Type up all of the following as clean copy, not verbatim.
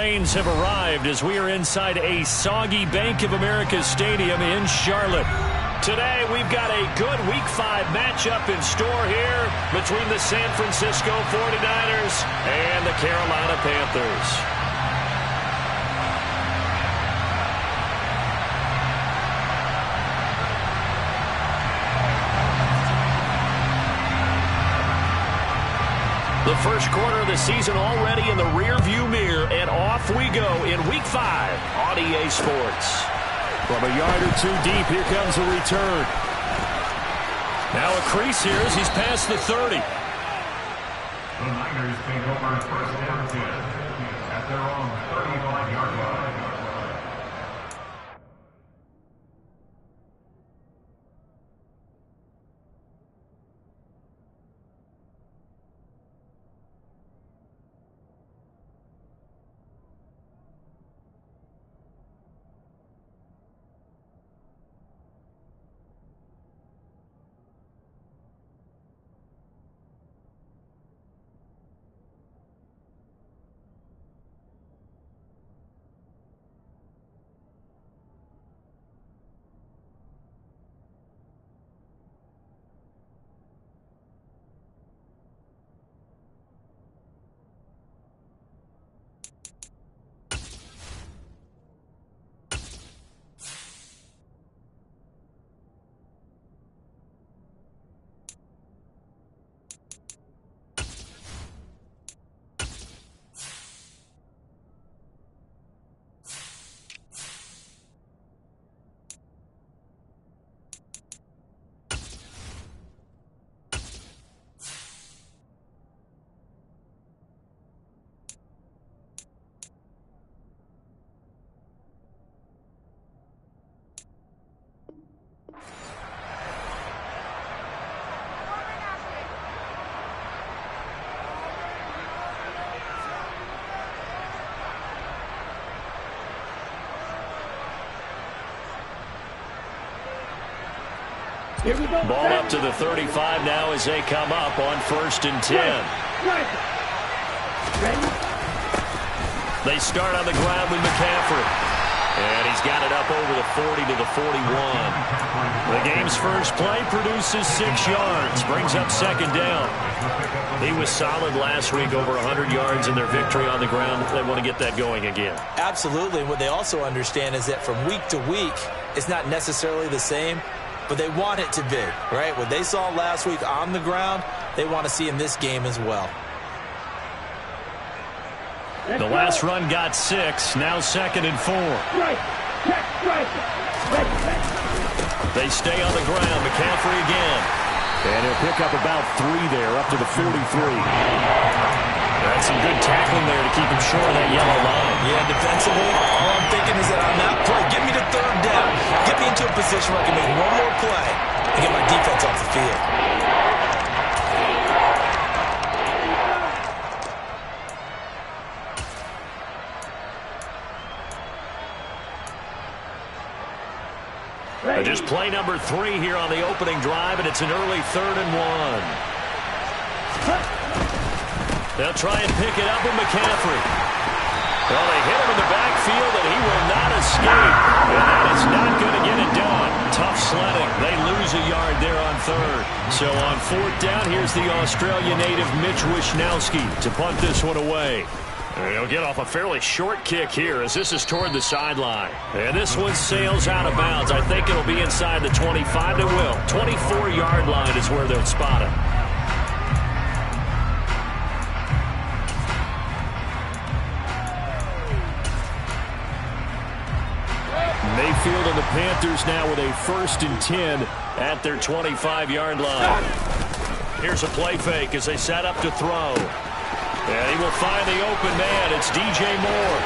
rains have arrived as we are inside a soggy Bank of America Stadium in Charlotte. Today, we've got a good Week 5 matchup in store here between the San Francisco 49ers and the Carolina Panthers. The first quarter of the season already in the rearview mirror, and off we go in Week 5 on EA Sports. From a yard or two deep, here comes a return. Now a crease here as he's past the 30. The Niners take over first down 10 at their own 35-yard line. Ball up to the 35 now as they come up on 1st and 10. They start on the ground with McCaffrey. And he's got it up over the 40 to the 41. The game's first play produces 6 yards. Brings up 2nd down. He was solid last week, over 100 yards in their victory on the ground. They want to get that going again. Absolutely. And what they also understand is that from week to week, it's not necessarily the same, but they want it to be, right? What they saw last week on the ground, they want to see in this game as well. The last run got 6, now 2nd and 4. They stay on the ground. McCaffrey again. And he'll pick up about 3 there, up to the 43. That's some good tackling there to keep him short of that yellow line. Yeah, defensively, all I'm thinking is that on that play, get me to 3rd down. Get me into a position where I can make one more play and get my defense off the field. Just play number 3 here on the opening drive, and it's an early 3rd and 1. They'll try and pick it up with McCaffrey. Well, they hit him in the backfield, and he will not escape. And that is not going to get it done. Tough sledding. They lose a yard there on 3rd. So on 4th down, here's the Australia native Mitch Wishnowski to punt this one away. He'll get off a fairly short kick here as this is toward the sideline. And this one sails out of bounds. I think it'll be inside the 25. It will. 24-yard line is where they'll spot it. Mayfield and the Panthers now with a 1st and 10 at their 25-yard line. Here's a play fake as they set up to throw. And he will find the open man. It's DJ Moore.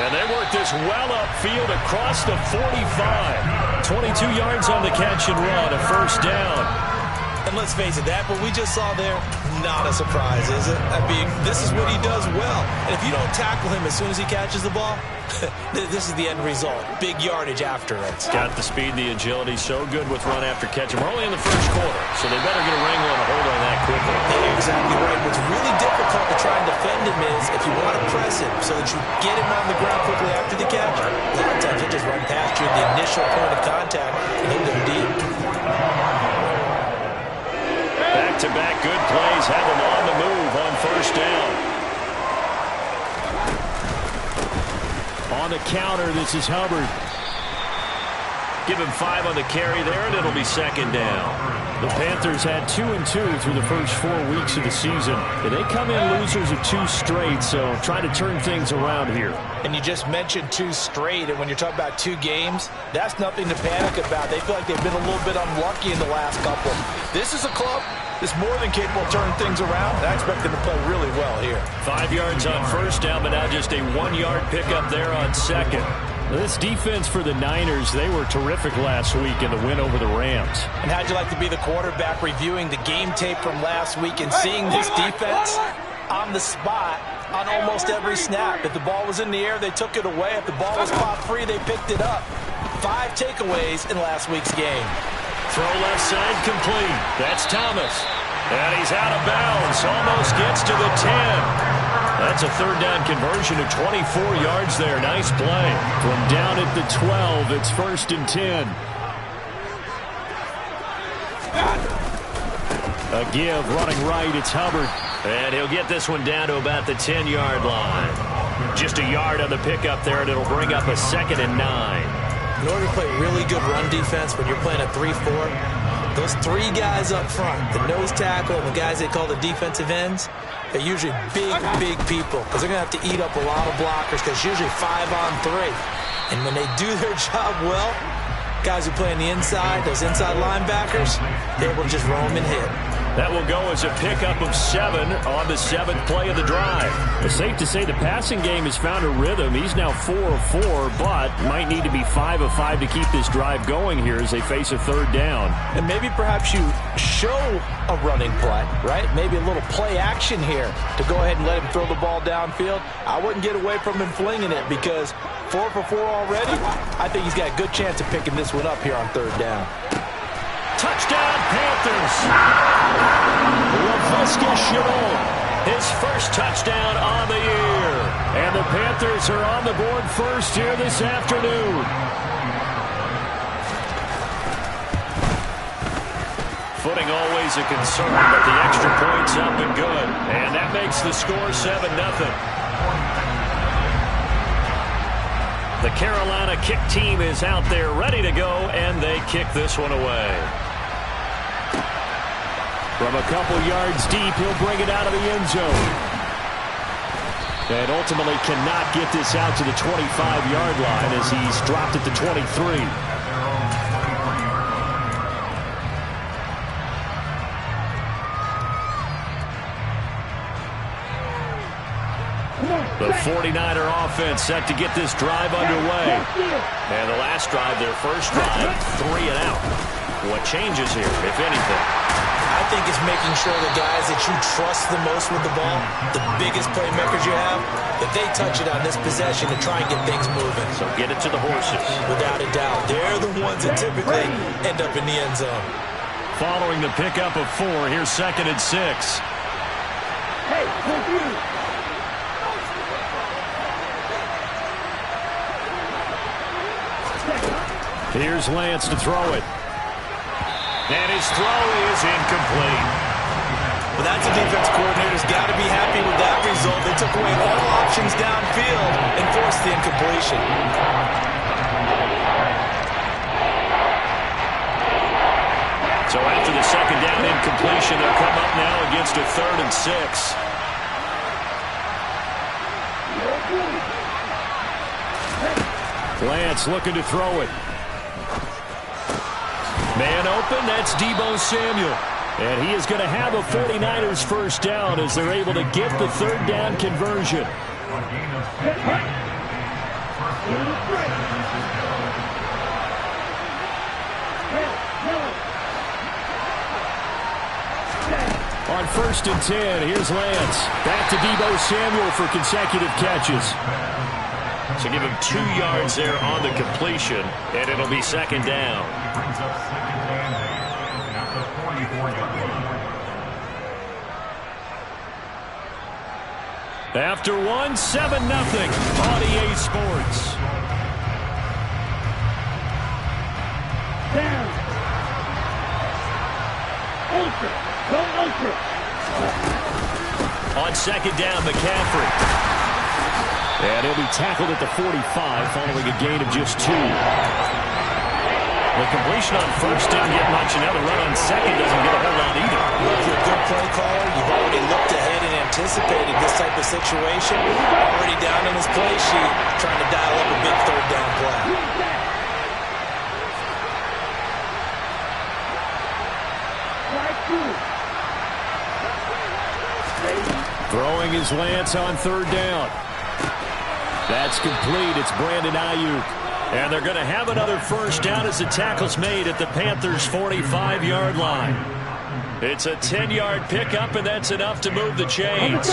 And they work this well upfield across the 45. 22 yards on the catch and run, a 1st down. And let's face it, that what we just saw there, not a surprise, is it? I mean, this is what he does well. And if you don't tackle him as soon as he catches the ball, this is the end result. Big yardage after it. Got the speed, the agility, so good with run after catch. And we're only in the first quarter, so they better get a wrangle and a hold on that quickly. You're exactly right. What's really difficult to try and defend him is if you want to press him so that you get him on the ground quickly after the catch, a lot of times he'll just run past you at the initial point of contact and he'll go deep. Back-to-back good plays have him on the move on first down. On the counter, this is Hubbard. Give him 5 on the carry there, and it'll be second down. The Panthers had 2-2 through the first 4 weeks of the season. And they come in losers of 2 straight, so try to turn things around here. And you just mentioned 2 straight, and when you're talking about 2 games, that's nothing to panic about. They feel like they've been a little bit unlucky in the last couple. This is a club that's more than capable of turning things around. I expect them to play really well here. 5 yards on first down, but now just a 1-yard pickup there on second. This defense for the Niners, they were terrific last week in the win over the Rams. And how'd you like to be the quarterback reviewing the game tape from last week and seeing this defense on the spot on almost every snap? If the ball was in the air, they took it away. If the ball was caught free, they picked it up. 5 takeaways in last week's game. Throw left side complete. That's Thomas. And he's out of bounds. Almost gets to the 10. That's a third down conversion of 24 yards there. Nice play. From down at the 12, it's 1st and 10. A give running right, it's Hubbard. And he'll get this one down to about the 10-yard line. Just a yard on the pickup there, and it'll bring up a 2nd and 9. In order to play really good run defense when you're playing a 3-4, those 3 guys up front, the nose tackle and the guys they call the defensive ends, they're usually big people because they're going to have to eat up a lot of blockers because it's usually 5 on 3. And when they do their job well, guys who play on the inside, those inside linebackers, they're able to just roam and hit. That will go as a pickup of 7 on the 7th play of the drive. It's safe to say the passing game has found a rhythm. He's now 4 of 4, but might need to be 5 of 5 to keep this drive going here as they face a 3rd down. And maybe perhaps you show a running play, right? Maybe a little play action here to go ahead and let him throw the ball downfield. I wouldn't get away from him flinging it because 4 for 4 already. I think he's got a good chance of picking this one up here on 3rd down. Touchdown, Panthers. LaVisca Chenault, his first touchdown on the year. And the Panthers are on the board first here this afternoon. Footing always a concern, but the extra point's up and good. And that makes the score 7-0. The Carolina kick team is out there ready to go, and they kick this one away. From a couple yards deep, he'll bring it out of the end zone. And ultimately cannot get this out to the 25-yard line as he's dropped at the 23. The 49er offense set to get this drive underway. And the last drive, their first drive, 3 and out. What changes here, if anything? I think it's making sure the guys that you trust the most with the ball, the biggest playmakers you have, that they touch it on this possession to try and get things moving. So get it to the horses. Without a doubt. They're the ones that typically end up in the end zone. Following the pickup of 4, here's 2nd and 6. Hey, here's Lance to throw it. And his throw is incomplete. Well, that's a defense coordinator's got to be happy with that result. They took away all options downfield and forced the incompletion. So after the 2nd down incompletion, they'll come up now against a 3rd and 6. Lance looking to throw it. Man open, that's Deebo Samuel. And he is going to have a 49ers first down as they're able to get the 3rd down conversion. On first and 10. Here's Lance. Back to Deebo Samuel for consecutive catches. So give him 2 yards there on the completion, and it'll be second down. Brings up second and 8 at the 44-yard line. After 1, 7-0 on EA Sports. Down. Ultra. Go ultra. On second down, McCaffrey. And he'll be tackled at the 45 following a gain of just 2. The completion on first didn't get much. Another run on second doesn't get a whole lot either. Well, if you're a good play caller, you've already looked ahead and anticipated this type of situation. Already down in his play sheet, trying to dial up a big third down play. Throwing his Lance on third down. That's complete. It's Brandon Ayuk. And they're going to have another first down as the tackle's made at the Panthers' 45-yard line. It's a 10-yard pickup, and that's enough to move the chains.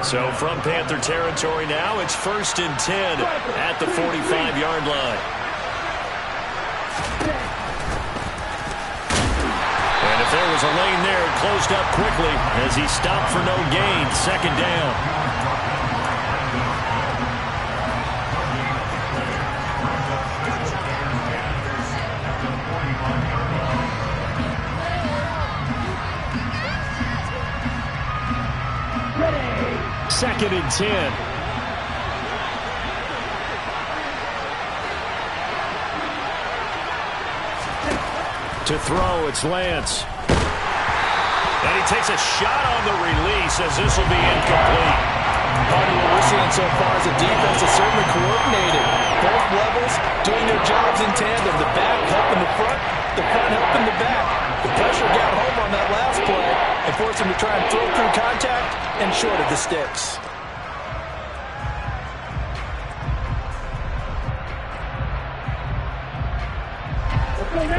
So from Panther territory now, it's first and 10 at the 45-yard line. And if there was a lane there, it closed up quickly as he stopped for no gain. Second down. Second and 10. To throw, it's Lance. And he takes a shot on the release as this will be incomplete. Part of what we're seeing so far is the defense is certainly coordinated. Both levels doing their jobs in tandem. The back helping the front helping the back. The pressure got home on that last play and forced him to try and throw through contact and short of the sticks.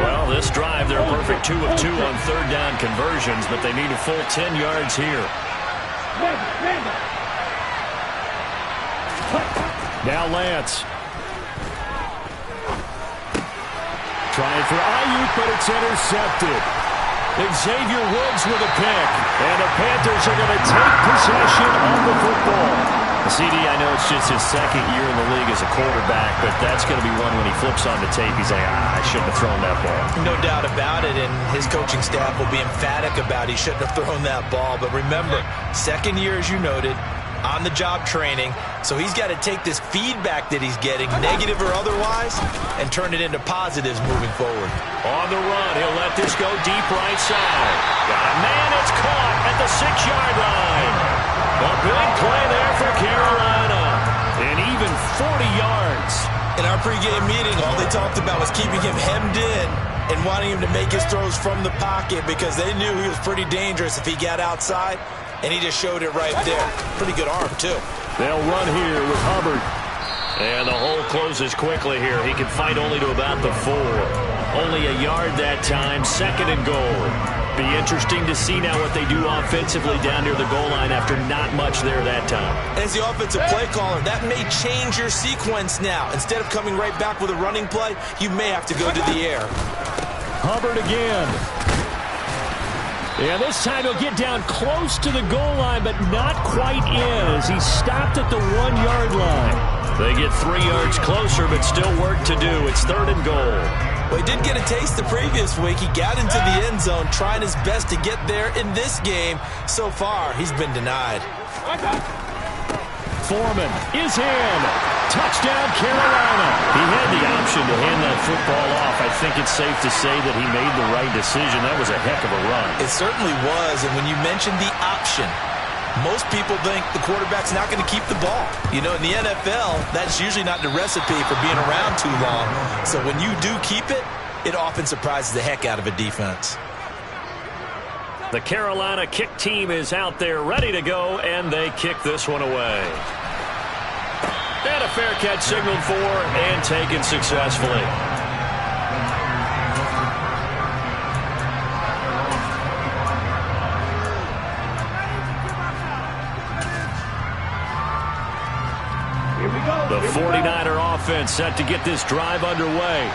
Well, this drive, they're a perfect 2 of 2 on third down conversions, but they need a full 10 yards here. Now Lance. Trying for Ayuk, but it's intercepted. Xavier Woods with a pick, and the Panthers are going to take possession of the football. CD, I know it's just his second year in the league as a quarterback, but that's going to be one when he flips on the tape, he's like, I shouldn't have thrown that ball. No doubt about it, and his coaching staff will be emphatic about he shouldn't have thrown that ball. But remember, second year, as you noted, on-the-job training, so he's got to take this feedback that he's getting, negative or otherwise, and turn it into positives moving forward. On the run, he'll let this go deep right side. Got a man, it's caught at the 6-yard line. A big play there for Carolina. And even 40 yards. In our pregame meeting, all they talked about was keeping him hemmed in and wanting him to make his throws from the pocket because they knew he was pretty dangerous if he got outside, and he just showed it right there. Pretty good arm, too. They'll run here with Hubbard. And the hole closes quickly here. He can fight only to about the 4. Only a yard that time, second and goal. Be interesting to see now what they do offensively down near the goal line after not much there that time. As the offensive play caller, that may change your sequence now. Instead of coming right back with a running play, you may have to go to the air. Hubbard again. Yeah, this time he'll get down close to the goal line, but not quite in as he stopped at the 1-yard line. They get 3 yards closer, but still work to do. It's third and goal. Well, he did get a taste the previous week. He got into the end zone, trying his best to get there in this game. So far, he's been denied. Foreman is in. Touchdown, Carolina. He had the option to hand that football off. I think it's safe to say that he made the right decision. That was a heck of a run. It certainly was, and when you mentioned the option, most people think the quarterback's not going to keep the ball. You know, in the NFL, that's usually not the recipe for being around too long. So when you do keep it, it often surprises the heck out of a defense. The Carolina kick team is out there ready to go, and they kick this one away. And a fair catch signaled for and taken successfully. 49er offense set to get this drive underway.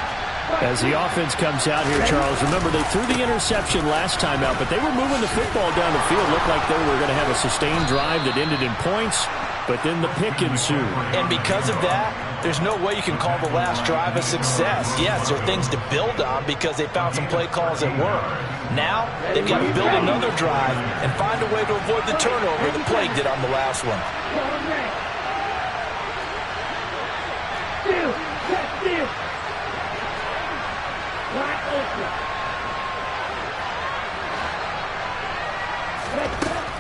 As the offense comes out here, Charles, remember they threw the interception last time out, but they were moving the football down the field. Looked like they were going to have a sustained drive that ended in points, but then the pick ensued. And because of that, there's no way you can call the last drive a success. Yes, there are things to build on because they found some play calls that work. Now, they've got to build another drive and find a way to avoid the turnover that plagued it on the last one.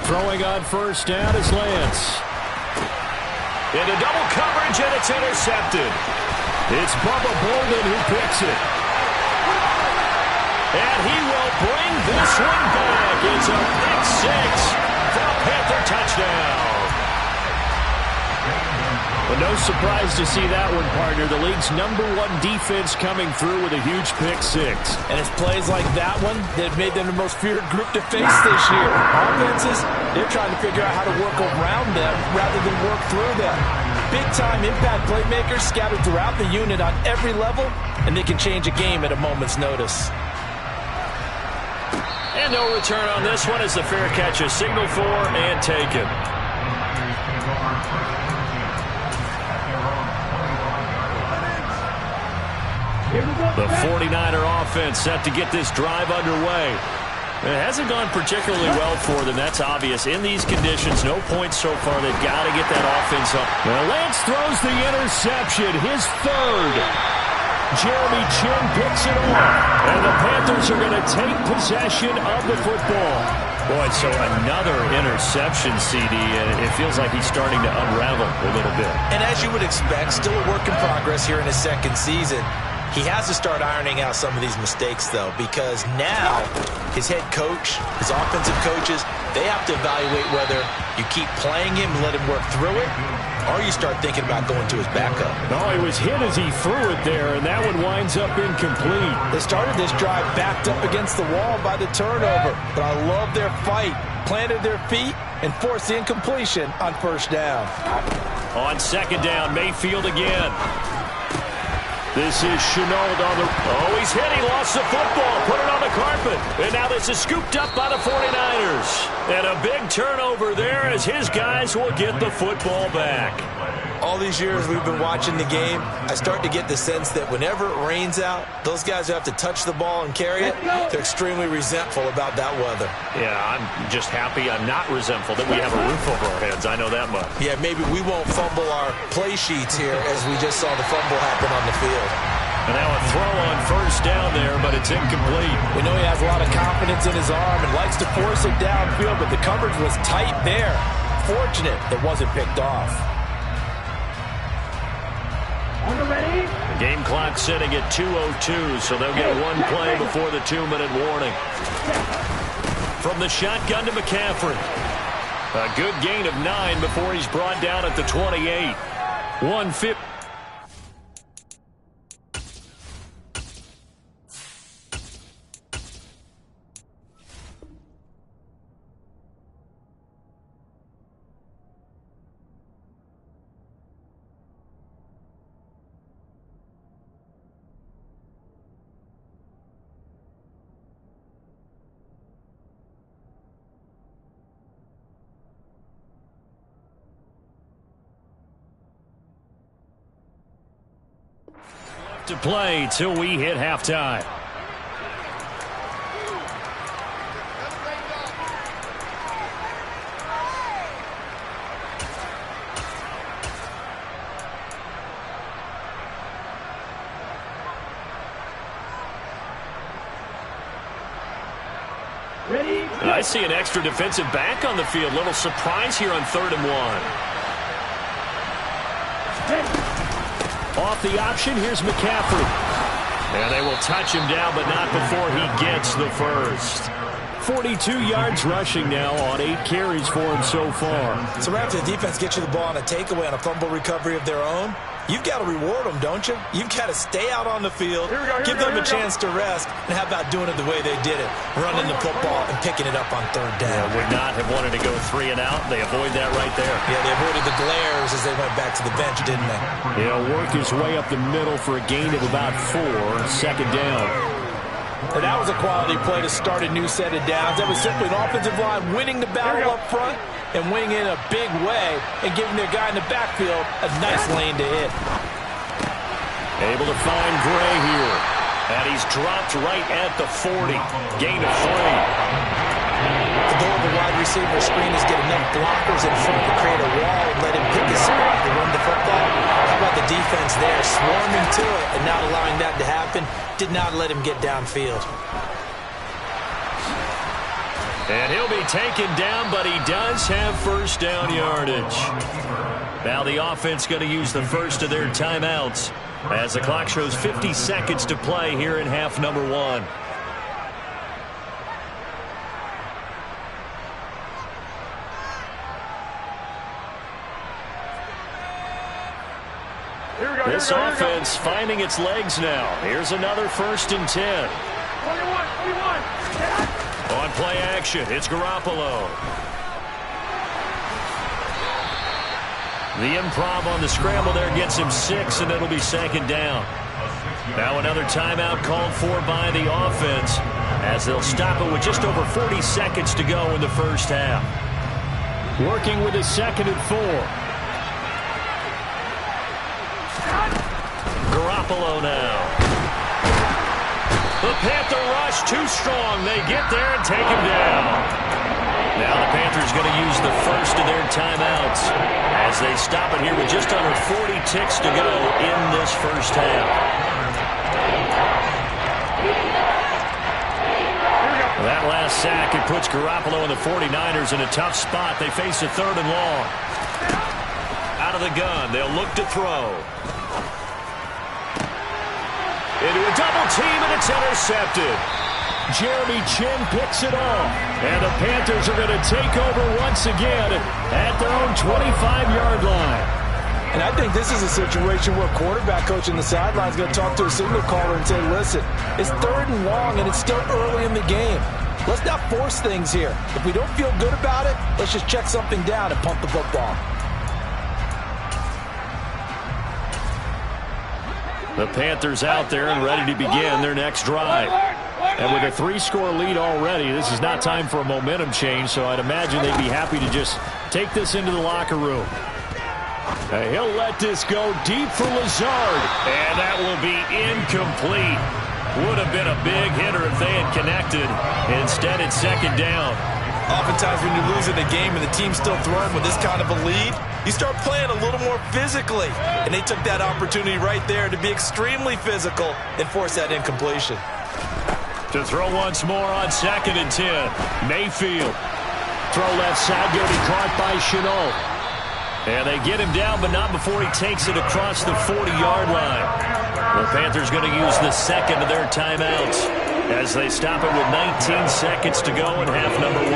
Throwing on first down is Lance. Into double coverage, and it's intercepted. It's Bubba Bolden who picks it. And he will bring this one back. It's a pick six for a Panther touchdown. But no surprise to see that one, partner. The league's #1 defense coming through with a huge pick six. And it's plays like that one that made them the most feared group to face this year. Offenses, they're trying to figure out how to work around them rather than work through them. Big-time impact playmakers scattered throughout the unit on every level, and they can change a game at a moment's notice. And no return on this one as the fair catch is signaled for and taken. The 49er offense set to get this drive underway. It hasn't gone particularly well for them. That's obvious. In these conditions, no points so far. They've got to get that offense up. Well, Lance throws the interception, his third. Jeremy Chin picks it off. And the Panthers are going to take possession of the football. Boy, so another interception, CD, and it feels like he's starting to unravel a little bit. And as you would expect, still a work in progress here in his second season. He has to start ironing out some of these mistakes, though, because now his head coach, his offensive coaches, they have to evaluate whether you keep playing him and let him work through it, or you start thinking about going to his backup. No, he was hit as he threw it there, and that one winds up incomplete. They started this drive backed up against the wall by the turnover, but I love their fight. Planted their feet and forced the incompletion on first down. On second down, Mayfield again. This is Chenault on the... Oh, he's hit. He lost the football. Put it on the carpet. And now this is scooped up by the 49ers. And a big turnover there as his guys will get the football back. All these years we've been watching the game, I start to get the sense that whenever it rains out, those guys who have to touch the ball and carry it, they're extremely resentful about that weather. Yeah, I'm just happy I'm not resentful that we have a roof over our heads. I know that much. Yeah, maybe we won't fumble our play sheets here as we just saw the fumble happen on the field. And now a throw on first down there, but it's incomplete. We know he has a lot of confidence in his arm and likes to force it downfield, but the coverage was tight there. Fortunate it wasn't picked off. The game clock sitting at 2:02, so they'll get one play before the 2-minute warning. From the shotgun to McCaffrey. A good gain of 9 before he's brought down at the 28. 150. To play till we hit halftime. Ready? I see an extra defensive back on the field. Little surprise here on 3rd and 1. Off the option, here's McCaffrey. And they will touch him down, but not before he gets the first. 42 yards rushing now on 8 carries for him so far. So after the defense gets you the ball on a takeaway on a fumble recovery of their own, you've got to reward them, don't you? You've got to stay out on the field, give them a chance to rest, and how about doing it the way they did it, running the football and picking it up on third down. Yeah, would not have wanted to go 3 and out. They avoid that right there. Yeah, they avoided the glares as they went back to the bench, didn't they? Yeah, work his way up the middle for a gain of about 4, second down. And that was a quality play to start a new set of downs. That was simply an offensive line winning the battle up front and winning in a big way and giving their guy in the backfield a nice lane to hit. Able to find Gray here. And he's dropped right at the 40. Gain of 3. The goal of a wide receiver screen is get enough blockers in front to create a wall and let him pick his spot to run the football. How about the defense there, swarming to it and not allowing that to happen? Did not let him get downfield. And he'll be taken down, but he does have first down yardage. Now the offense going to use the first of their timeouts as the clock shows 50 seconds to play here in half number 1. This offense finding its legs now. Here's another 1st and 10. 21. On play action, it's Garoppolo. The improv on the scramble there gets him 6, and it'll be 2nd down. Now another timeout called for by the offense as they'll stop it with just over 40 seconds to go in the first half. Working with his 2nd and 4. Garoppolo now. The Panther rush too strong. They get there and take him down. Now the Panthers going to use the first of their timeouts as they stop it here with just under 40 ticks to go in this first half. That last sack, it puts Garoppolo and the 49ers in a tough spot. They face a 3rd and long. Out of the gun, they'll look to throw. Into a double team, and it's intercepted. Jeremy Chin picks it off. And the Panthers are going to take over once again at their own 25-yard line. And I think this is a situation where quarterback coach on the sideline is going to talk to a signal caller and say, listen, it's 3rd and long, and it's still early in the game. Let's not force things here. If we don't feel good about it, let's just check something down and punt the football. The Panthers out there and ready to begin their next drive. And with a 3-score lead already, this is not time for a momentum change, so I'd imagine they'd be happy to just take this into the locker room. And he'll let this go deep for Lazard. And that will be incomplete. Would have been a big hitter if they had connected. Instead, it's 2nd down. Oftentimes when you lose in a game and the team's still throwing with this kind of a lead, you start playing a little more physically. And they took that opportunity right there to be extremely physical and force that incompletion. To throw once more on 2nd and 10. Mayfield. Throw left side, going to be caught by Chenault. And they get him down, but not before he takes it across the 40-yard line. The Panthers going to use the 2nd of their timeouts as they stop it with 19 seconds to go in half number 1.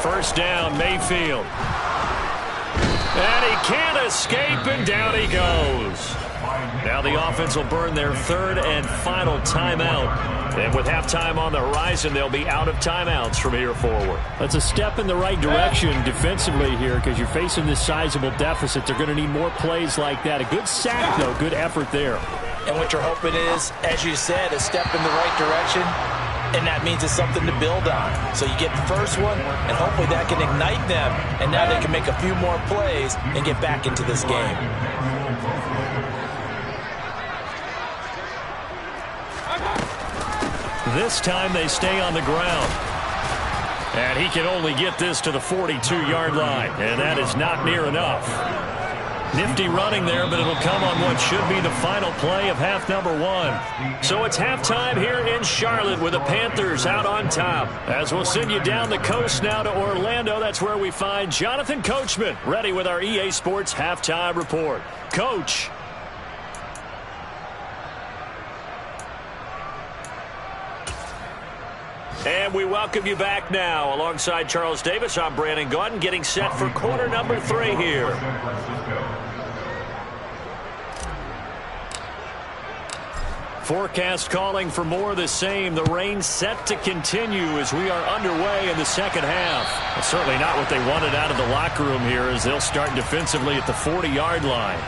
First down, Mayfield. And he can't escape, and down he goes. Now the offense will burn their 3rd and final timeout. And with halftime on the horizon, they'll be out of timeouts from here forward. That's a step in the right direction defensively here because you're facing this sizable deficit. They're going to need more plays like that. A good sack, though. Good effort there. And what you're hoping is, as you said, a step in the right direction. And that means it's something to build on. So you get the first one, and hopefully that can ignite them. And now they can make a few more plays and get back into this game. This time they stay on the ground. And he can only get this to the 42-yard line. And that is not near enough. Nifty running there, but it'll come on what should be the final play of half number 1. So it's halftime here in Charlotte with the Panthers out on top. As we'll send you down the coast now to Orlando, that's where we find Jonathan Coachman ready with our EA Sports halftime report. Coach. And we welcome you back now. Alongside Charles Davis, I'm Brandon Gaudin, getting set for quarter number 3 here. Forecast calling for more of the same. The rain set to continue as we are underway in the second half. It's certainly not what they wanted out of the locker room here as they'll start defensively at the 40-yard line.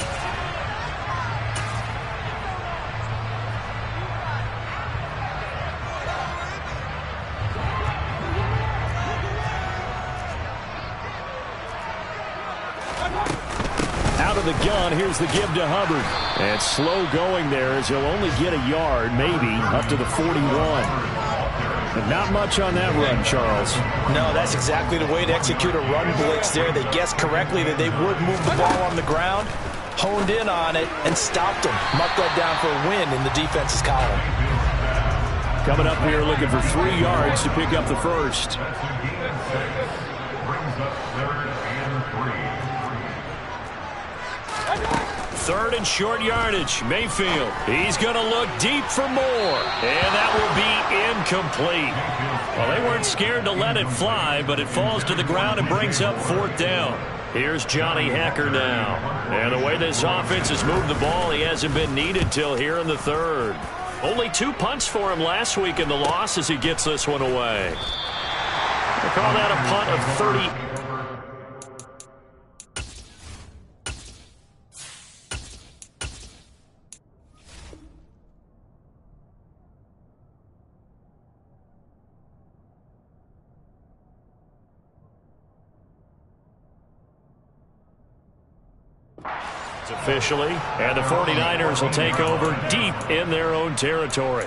The gun, here's the give to Hubbard. And slow going there as he'll only get a yard, maybe, up to the 41. But not much on that run, Charles. No, that's exactly the way to execute a run blitz there. They guessed correctly that they would move the ball on the ground, honed in on it, and stopped them. Mucked that down for a win in the defense's column. Coming up here looking for 3 yards to pick up the first. Third and short yardage. Mayfield. He's going to look deep for more. And that will be incomplete. Well, they weren't scared to let it fly, but it falls to the ground and brings up 4th down. Here's Johnny Hecker now. And the way this offense has moved the ball, he hasn't been needed till here in the 3rd. Only 2 punts for him last week in the loss as he gets this one away. They call that a punt of 30. Officially, and the 49ers will take over deep in their own territory.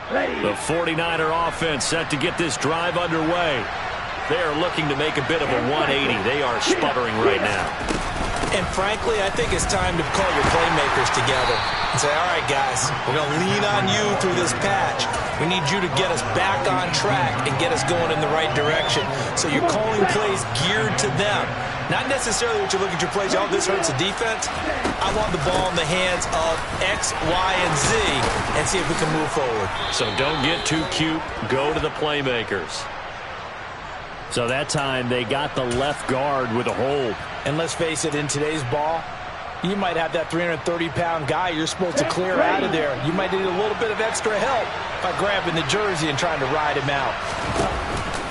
The 49er offense set to get this drive underway. They are looking to make a bit of a 180. They are sputtering right now. And frankly, I think it's time to call your playmakers together and say, all right, guys, we're going to lean on you through this patch. We need you to get us back on track and get us going in the right direction. So you're calling plays geared to them. Not necessarily what you look at your plays, oh, this hurts the defense. I want the ball in the hands of X, Y, and Z and see if we can move forward. So don't get too cute. Go to the playmakers. So that time they got the left guard with a hold. And let's face it, in today's ball, you might have that 330-pound guy you're supposed to clear out of there. You might need a little bit of extra help by grabbing the jersey and trying to ride him out.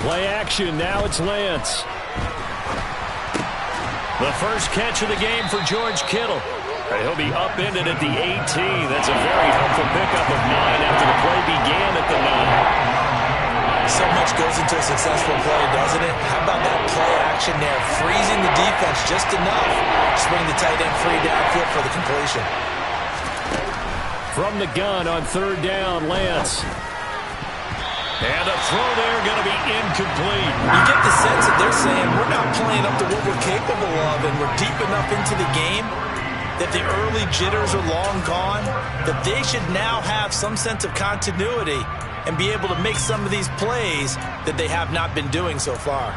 Play action. Now it's Lance. The first catch of the game for George Kittle. He'll be upended at the 18. That's a very helpful pickup of 9 after the play began at the 9. So much goes into a successful play, doesn't it? How about that play action there? Freezing the defense just enough. Swing the tight end free downfield for the completion. From the gun on 3rd down, Lance. And a throw there going to be incomplete. You get the sense that they're saying we're not playing up to what we're capable of and we're deep enough into the game that the early jitters are long gone, that they should now have some sense of continuity and be able to make some of these plays that they have not been doing so far.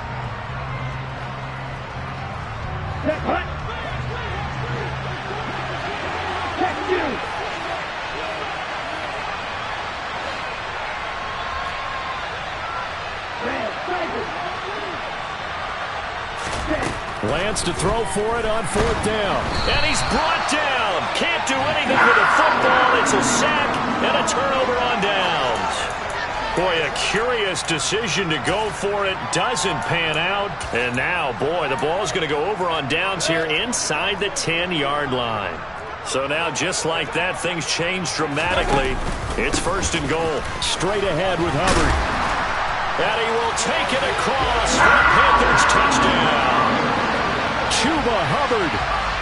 Lance to throw for it on 4th down. And he's brought down. Can't do anything with a football. It's a sack and a turnover on downs. Boy, a curious decision to go for it. Doesn't pan out. And now, boy, the ball's going to go over on downs here inside the 10-yard line. So now, just like that, things change dramatically. It's 1st and goal. Straight ahead with Hubbard. And he will take it across for the Panthers touchdown. Chuba Hubbard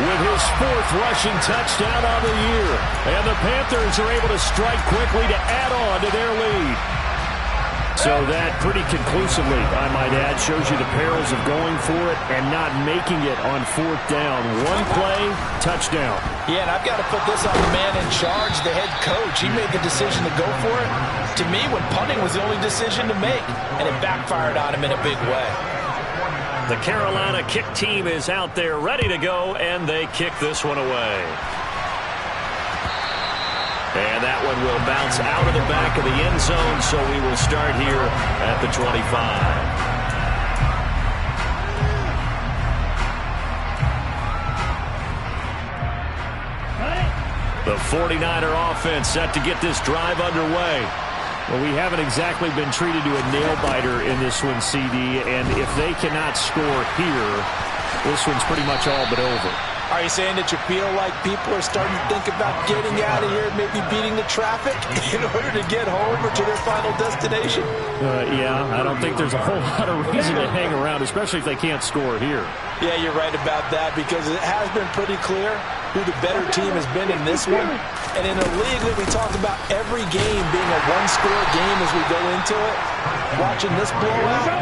with his 4th rushing touchdown on the year. And the Panthers are able to strike quickly to add on to their lead. So that pretty conclusively, I might add, shows you the perils of going for it and not making it on 4th down. One play, touchdown. Yeah, and I've got to put this on the man in charge, the head coach. He made the decision to go for it. To me, when punting was the only decision to make, and it backfired on him in a big way. The Carolina kick team is out there ready to go, and they kick this one away. And that one will bounce out of the back of the end zone, so we will start here at the 25. The 49er offense set to get this drive underway. Well, we haven't exactly been treated to a nail-biter in this one, CD, and if they cannot score here, this one's pretty much all but over. Are you saying that you feel like people are starting to think about getting out of here, maybe beating the traffic in order to get home or to their final destination? Yeah, I don't think there's a whole lot of reason to hang around, especially if they can't score here. Yeah, you're right about that, because it has been pretty clear who the better team has been in this one. And in a league that we talked about every game being a one-score game as we go into it, watching this blowout,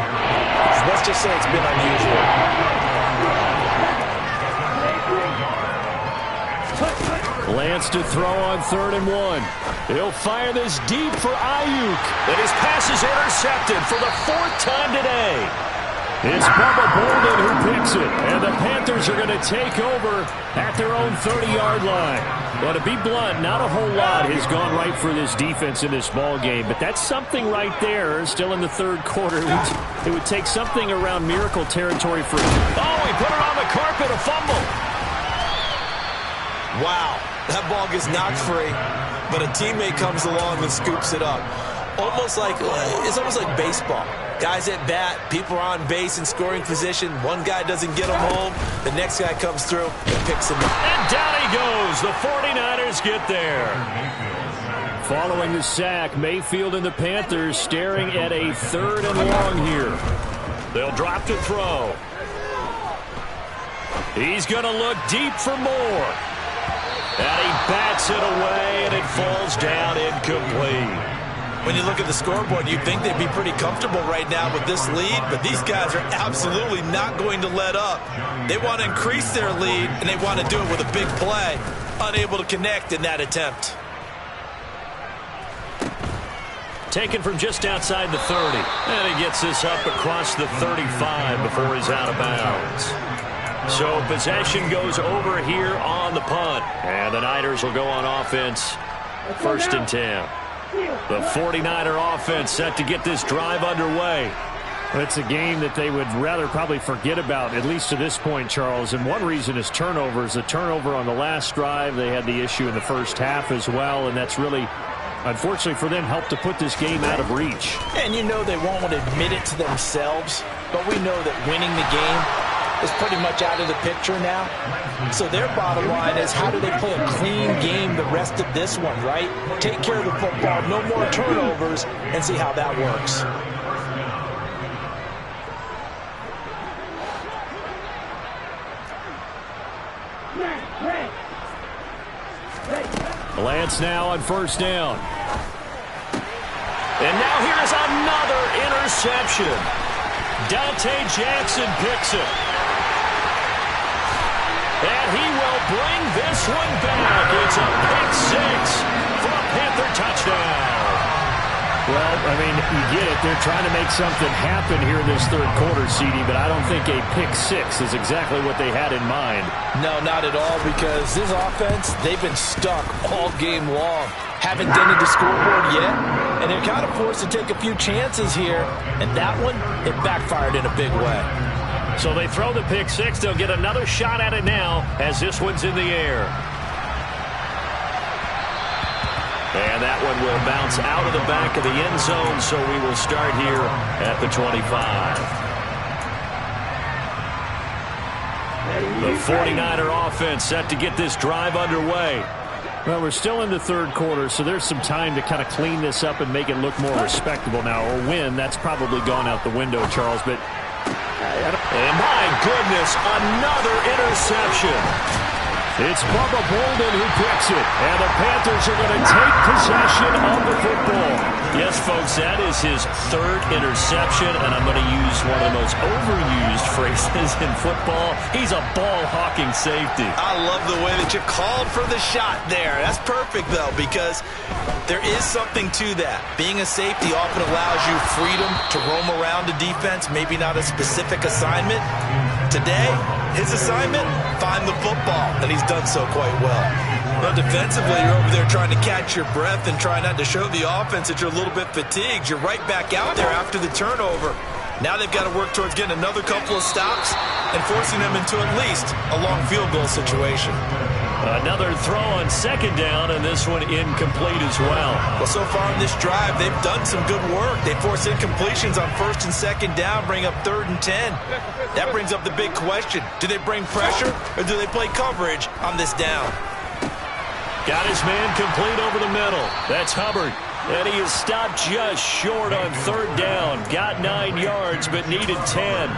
let's just say it's been unusual. Lance to throw on 3rd and 1. He'll fire this deep for Ayuk. And his pass is intercepted for the 4th time today. It's Bubba Bolden who picks it. And the Panthers are going to take over at their own 30-yard line. Well, to be blunt, not a whole lot has gone right for this defense in this ball game. But that's something right there, still in the 3rd quarter. It would take something around miracle territory for... Oh, he put it on the carpet, a fumble. Wow, that ball gets knocked free, but a teammate comes along and scoops it up. It's almost like baseball. Guys at bat, people are on base in scoring position. One guy doesn't get him home. The next guy comes through and picks him up. And down he goes. The 49ers get there. Following the sack, Mayfield and the Panthers staring at a 3rd and long here. They'll drop to throw. He's going to look deep for more. And he bats it away, and it falls down incomplete. When you look at the scoreboard, you'd think they'd be pretty comfortable right now with this lead, but these guys are absolutely not going to let up. They want to increase their lead, and they want to do it with a big play. Unable to connect in that attempt. Taken from just outside the 30. And he gets this up across the 35 before he's out of bounds. So possession goes over here on the punt. And the Niners will go on offense. 1st and 10. The 49er offense set to get this drive underway. It's a game that they would rather probably forget about, at least to this point, Charles. And one reason is turnovers. A turnover on the last drive. They had the issue in the first half as well. And that's really, unfortunately for them, helped to put this game out of reach. And you know they won't admit it to themselves. But we know that winning the game is pretty much out of the picture now. So their bottom line is, how do they play a clean game the rest of this one, right? Take care of the football, no more turnovers, and see how that works. Lance now on 1st down. And now here's another interception. Dante Jackson picks it. And he will bring this one back. It's a pick 6 for a Panther touchdown. Well, I mean, you get it. They're trying to make something happen here in this 3rd quarter, CD, but I don't think a pick 6 is exactly what they had in mind. No, not at all, because this offense, they've been stuck all game long. Haven't dented the scoreboard yet, and they're kind of forced to take a few chances here, and that one, it backfired in a big way. So they throw the pick 6. They'll get another shot at it now as this one's in the air. And that one will bounce out of the back of the end zone, so we will start here at the 25. The 49er offense set to get this drive underway. Well, we're still in the 3rd quarter, so there's some time to kind of clean this up and make it look more respectable now. Or win, that's probably gone out the window, Charles. But and my goodness, another interception. It's Bubba Bolden who picks it, and the Panthers are going to take possession of the football. Yes, folks, that is his third interception, and I'm going to use one of the most overused phrases in football. He's a ball-hawking safety. I love the way that you called for the shot there. That's perfect, though, because there is something to that. Being a safety often allows you freedom to roam around the defense, maybe not a specific assignment. Today, his assignment, find the football, and he's done so quite well. But defensively, you're over there trying to catch your breath and try not to show the offense that you're a little bit fatigued. You're right back out there after the turnover. Now they've got to work towards getting another couple of stops and forcing them into at least a long field goal situation. Another throw on second down, and this one incomplete as well. Well, so far in this drive, they've done some good work. They force incompletions on first and second down, bring up 3rd and 10. That brings up the big question. Do they bring pressure, or do they play coverage on this down? Got his man complete over the middle. That's Hubbard. And he is stopped just short on 3rd down. Got 9 yards, but needed 10.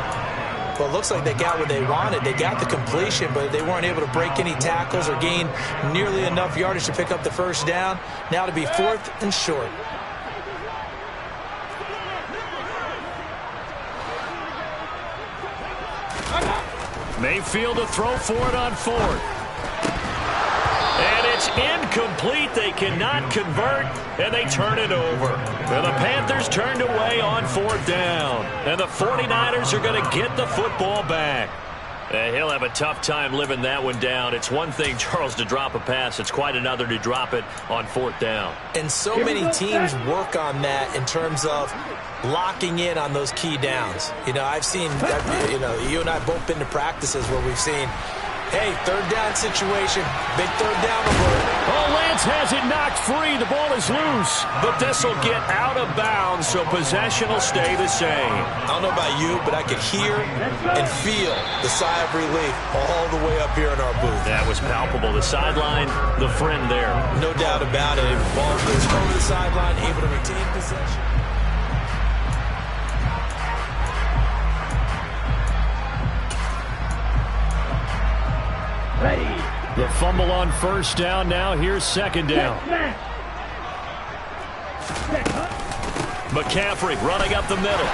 Well, it looks like they got what they wanted. They got the completion, but they weren't able to break any tackles or gain nearly enough yardage to pick up the first down. Now to be 4th and short. Mayfield to throw for it on 4th. And it's incomplete. They cannot convert, and they turn it over. And the Panthers turned away on 4th down. And the 49ers are going to get the football back. He'll have a tough time living that one down. It's one thing, Charles, to drop a pass. It's quite another to drop it on 4th down. And so many teams work on that in terms of locking in on those key downs. You know, I've seen, you and I both been to practices where we've seen, hey, 3rd down situation, big 3rd down alert. Oh, Lance has it knocked free. The ball is loose, but this will get out of bounds, so possession will stay the same. I don't know about you, but I could hear and feel the sigh of relief all the way up here in our booth. That was palpable. The sideline, the friend there. No doubt about it. Ball goes over the sideline, able to retain possession. The fumble on 1st down. Now here's 2nd down. McCaffrey running up the middle.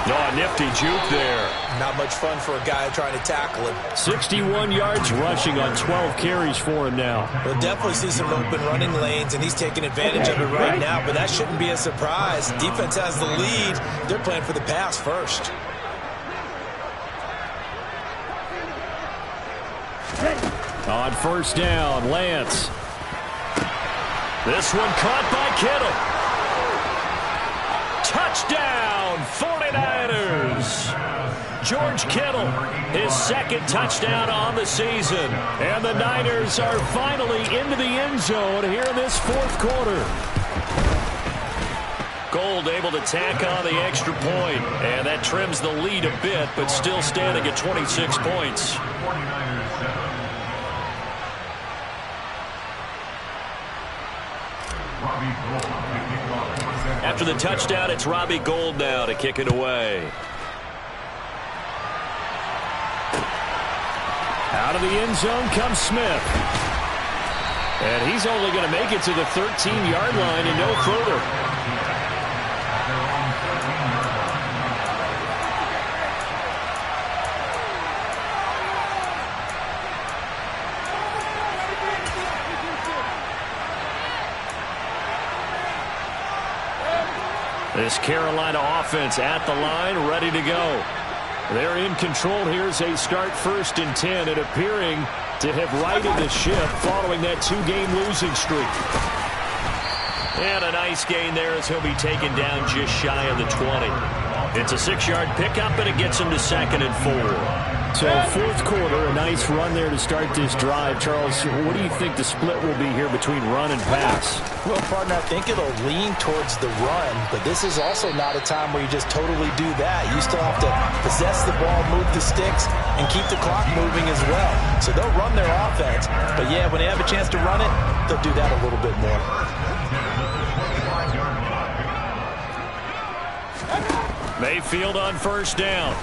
Oh, nifty juke there. Not much fun for a guy trying to tackle him. 61 yards rushing on 12 carries for him now. We'll definitely see some open running lanes, and he's taking advantage of it right now, but that shouldn't be a surprise. Defense has the lead. They're playing for the pass first. On 1st down, Lance. This one caught by Kittle. Touchdown, 49ers. George Kittle, his 2nd touchdown on the season. And the Niners are finally into the end zone here in this 4th quarter. Gold able to tack on the extra point, and that trims the lead a bit, but still standing at 26 points. After the touchdown, it's Robbie Gould now to kick it away. Out of the end zone comes Smith. And he's only going to make it to the 13-yard line and no further. This Carolina offense at the line, ready to go. They're in control. Here's a start 1st and 10, and appearing to have righted the ship following that 2-game losing streak. And a nice gain there as he'll be taken down just shy of the 20. It's a 6-yard pickup, and it gets him to 2nd and 4. So 4th quarter, a nice run there to start this drive. Charles, what do you think the split will be here between run and pass? Well, partner, I think it'll lean towards the run, but this is also not a time where you just totally do that. You still have to possess the ball, move the sticks, and keep the clock moving as well. So they'll run their offense, but yeah, when they have a chance to run it, they'll do that a little bit more. Mayfield on 1st down.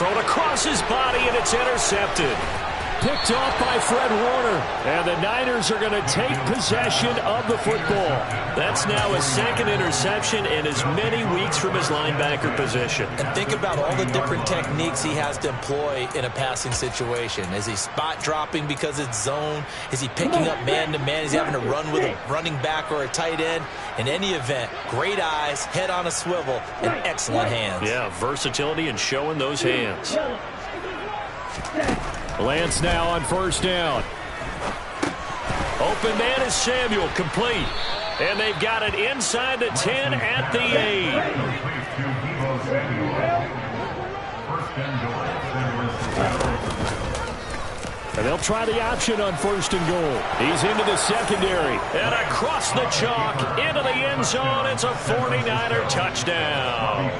thrown across his body, and it's intercepted. Picked off by Fred Warner. And the Niners are going to take possession of the football. That's now his second interception in as many weeks from his linebacker position. And think about all the different techniques he has to employ in a passing situation. Is he spot dropping because it's zone? Is he picking up man-to-man? Is he having to run with a running back or a tight end? In any event, great eyes, head on a swivel, and excellent hands. Yeah, versatility and showing those hands. Lance now on first down. Open man is Samuel, complete. And they've got it inside the 10 at the 8. And they'll try the option on first and goal. He's into the secondary. And across the chalk, into the end zone. It's a 49er touchdown.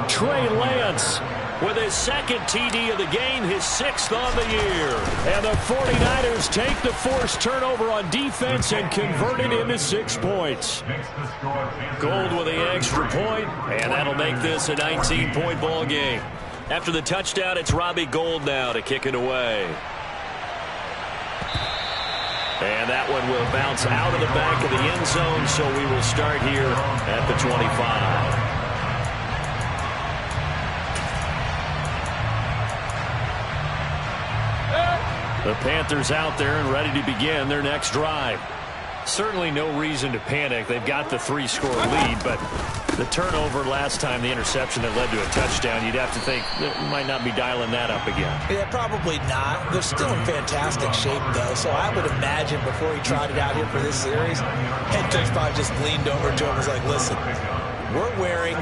Trey Lance with his second TD of the game, his 6th on the year. And the 49ers take the forced turnover on defense and convert it into 6 points. Gold with the extra point, and that'll make this a 19-point ball game. After the touchdown, it's Robbie Gould now to kick it away. And that one will bounce out of the back of the end zone, so we will start here at the 25. The Panthers out there and ready to begin their next drive. Certainly no reason to panic. They've got the 3-score lead, but the turnover last time, the interception that led to a touchdown, you'd have to think they might not be dialing that up again. Yeah, probably not. They're still in fantastic shape, though, so I would imagine before he trotted out here for this series, head coach probably just leaned over to him and was like, listen, we're wearing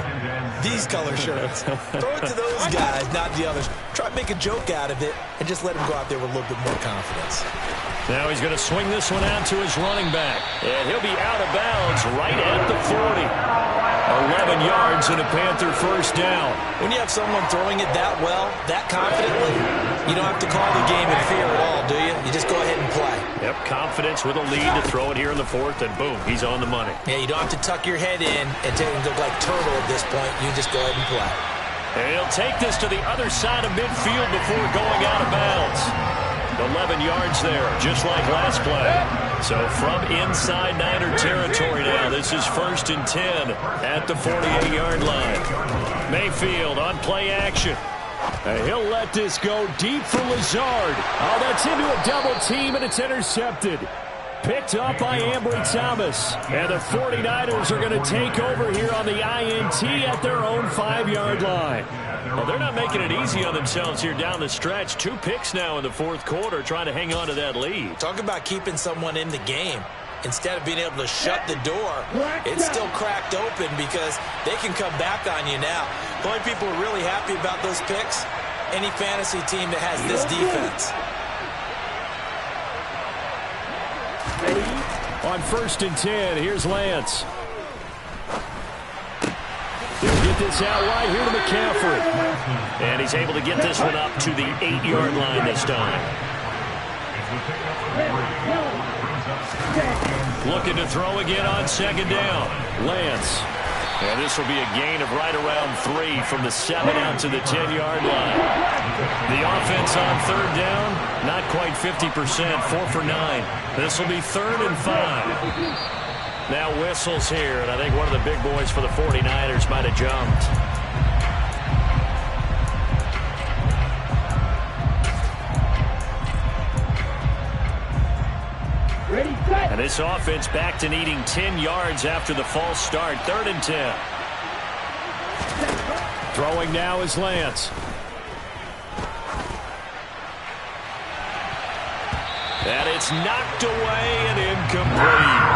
these color shirts. Throw it to those guys, not the others. Try to make a joke out of it and just let him go out there with a little bit more confidence. Now he's going to swing this one out to his running back. And he'll be out of bounds right at the 40. 11 yards and a Panther first down. When you have someone throwing it that well, that confidently, you don't have to call the game in fear at all, do you? You just go ahead and play. Yep, confidence with a lead to throw it here in the 4th, and boom, he's on the money. Yeah, you don't have to tuck your head in and take him to look like turtle at this point. You just go ahead and play. And he'll take this to the other side of midfield before going out of bounds. 11 yards there, just like last play. So from inside Niner territory now, this is 1st and 10 at the 48-yard line. Mayfield on play action. And he'll let this go deep for Lazard. Oh, that's into a double team, and it's intercepted. Picked up by Ambry Thomas. And the 49ers are going to take over here on the INT at their own 5-yard line. Well, they're not making it easy on themselves here down the stretch. 2 picks now in the 4th quarter, trying to hang on to that lead. Talk about keeping someone in the game. Instead of being able to shut the door, it's still cracked open because they can come back on you now. The only people who are really happy about those picks, any fantasy team that has this defense. On 1st and 10, here's Lance. He'll get this out right here to McCaffrey. And he's able to get this one up to the 8-yard line this time. Looking to throw again on 2nd down. Lance. And this will be a gain of right around 3 from the 7 out to the 10-yard line. The offense on 3rd down, not quite 50%, 4 for 9. This will be 3rd and 5. Now whistles here, and I think one of the big boys for the 49ers might have jumped. And this offense back to needing 10 yards after the false start. 3rd and 10. Throwing now is Lance. And it's knocked away and incomplete.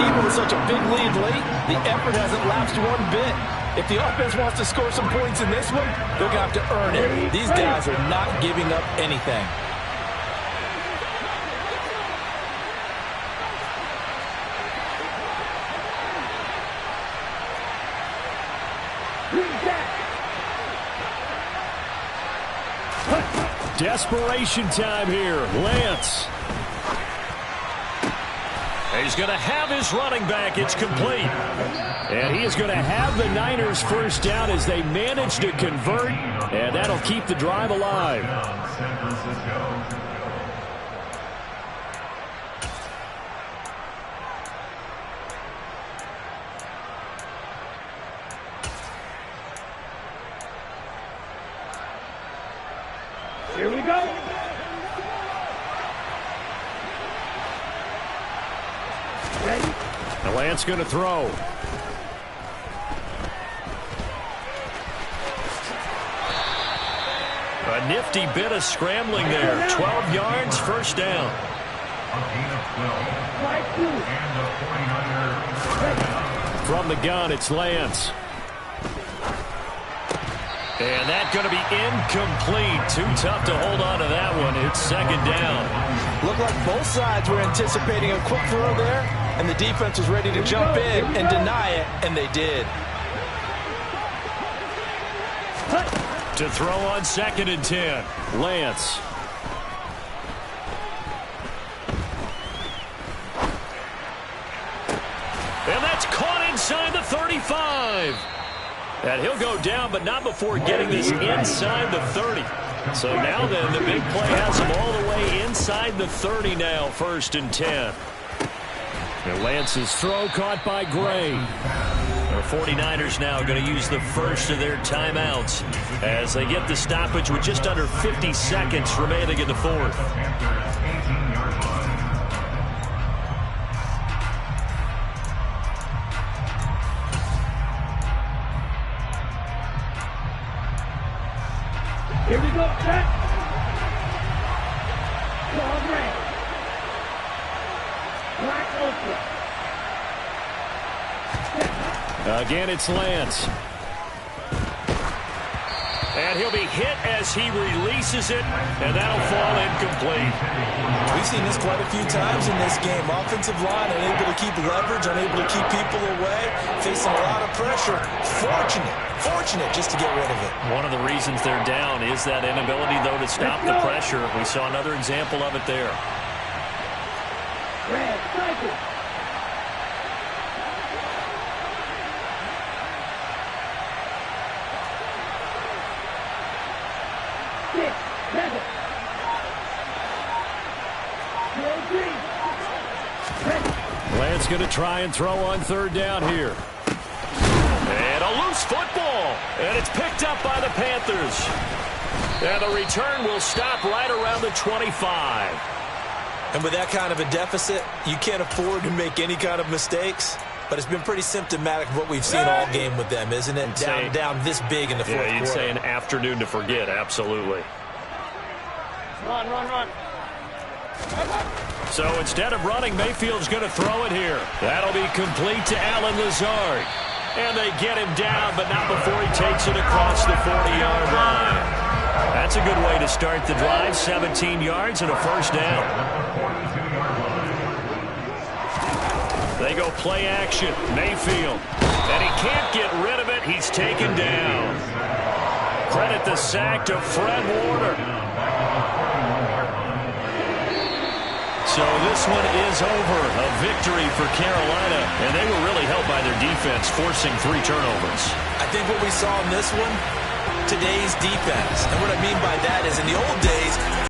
Even with such a big lead late, the effort hasn't lapsed one bit. If the offense wants to score some points in this one, they're going to have to earn it. These guys are not giving up anything. Desperation time here. Lance. He's going to have his running back. It's complete. And he is going to have the Niners first down as they manage to convert, and that'll keep the drive alive. San Francisco. Here we go. Ready? The Lance going to throw. A nifty bit of scrambling there. 12 yards, first down. A gain of 12. And the 49ers. From the gun, it's Lance. And that's going to be incomplete. Too tough to hold on to that one. It's second down. Looked like both sides were anticipating a quick throw there, and the defense was ready to jump in and deny it, and they did. To throw on 2nd and 10. Lance. And that's caught inside the 35. And he'll go down, but not before getting this inside the 30. So now then, the big play has him all the way inside the 30 now, 1st and 10. And Lance's throw caught by Gray. The 49ers now going to use the first of their timeouts as they get the stoppage with just under 50 seconds remaining in the 4th. Here we go, set. Dog red. Black ultra. Again, it's Lance. And he'll be hit as he releases it, and that'll fall incomplete. We've seen this quite a few times in this game. Offensive line unable to keep leverage, unable to keep people away, facing a lot of pressure. Fortunate just to get rid of it. One of the reasons they're down is that inability, though, to stop the pressure. We saw another example of it there. Red, cycle. Lance going to try and throw on 3rd down here. And a loose football. And it's picked up by the Panthers. And the return will stop right around the 25. And with that kind of a deficit, you can't afford to make any kind of mistakes. But it's been pretty symptomatic of what we've seen all game with them, isn't it? Down this big in the 4th quarter. Yeah, you'd say an afternoon to forget, absolutely. Run. So instead of running, Mayfield's going to throw it here. That'll be complete to Allen Lazard. And they get him down, but not before he takes it across the 40-yard line. That's a good way to start the drive. 17 yards and a first down. They go play action. Mayfield. And he can't get rid of it. He's taken down. Credit the sack to Fred Warner. So this one is over. A victory for Carolina. And they were really helped by their defense, forcing 3 turnovers. I think what we saw in this one, today's defense. And what I mean by that is in the old days,